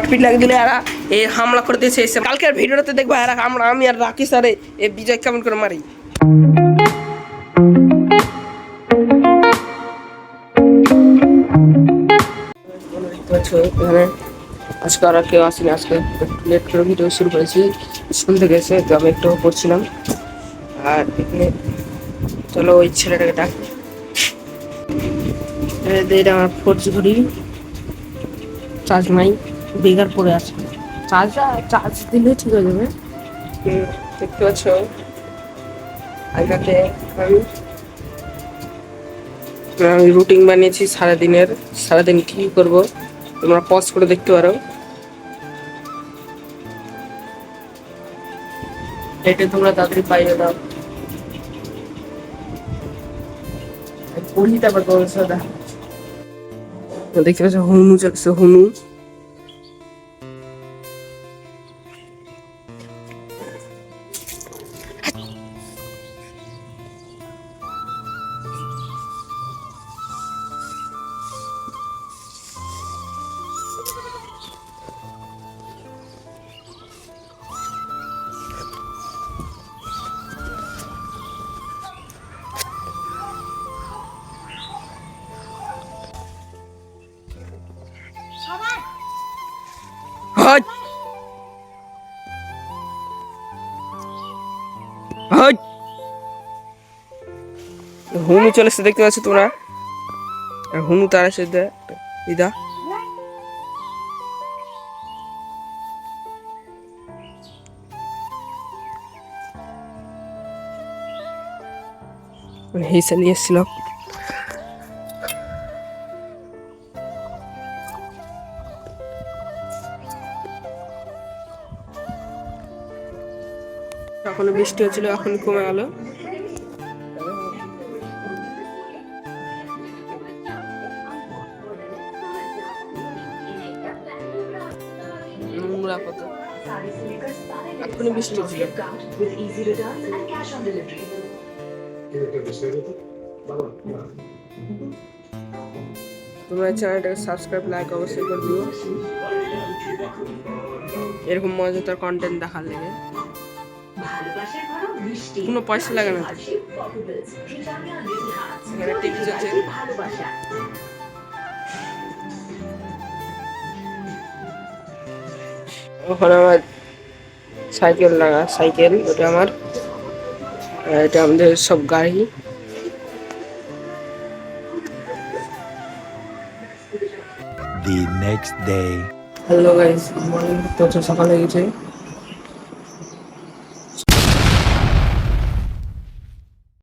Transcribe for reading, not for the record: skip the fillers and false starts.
মারপিট লাগিয়ে দিলে এরা এই হামলা করতে এসে কালকের ভিডিওতে দেখবো এরা আমি আর রাকি স্যারে এই বিজয় কেমন করে মারি। এখানে আজকে আর কেউ আসেনি, আজকে একটু লেট করে ভিডিও শুরু করেছি, স্কুল থেকে এসে তো আমি একটু পড়ছিলাম। আর এখানে চলো ওই ছেলেটাকে ডাক, এটা আমার 4G ঘড়ি, চার্জ নাই, বেকার পড়ে আছে, চার্জ দিলে ঠিক হয়ে যাবে। দেখতে পাচ্ছ আজকে আমি রুটিন বানিয়েছি সারাদিন কি করব তোমরা পজ করে দেখতে পারো। এটা তোমরা তাড়াতাড়ি পাইয়ে দাও, পড়ি তারপর তোমার সাথে দেখতে পাচ্ছ হনু চলছে, হনু হুনু চলে এসে দেখতে পাচ্ছ তোমরা, হুনু তার এসে দিদা হেসে নিয়ে এসেছিল। এখনো বৃষ্টি হচ্ছিল, এখন কমে গেল। নোংরা কত, এখনই বৃষ্টি হচ্ছিল। তোমরা চ্যানেলটাকে সাবস্ক্রাইব লাইক অবশ্যই করে দিও এরকম মজাদার কন্টেন্ট দেখার লেগে। কোনো পয়সা লাগে না। এখানে টিভি চলছে, ওখানে আমার সাইকেল ওটা আমার, এটা আমাদের সব গাড়ি। The next day. Hello guys, good morning. তো সকাল হয়ে গেছে,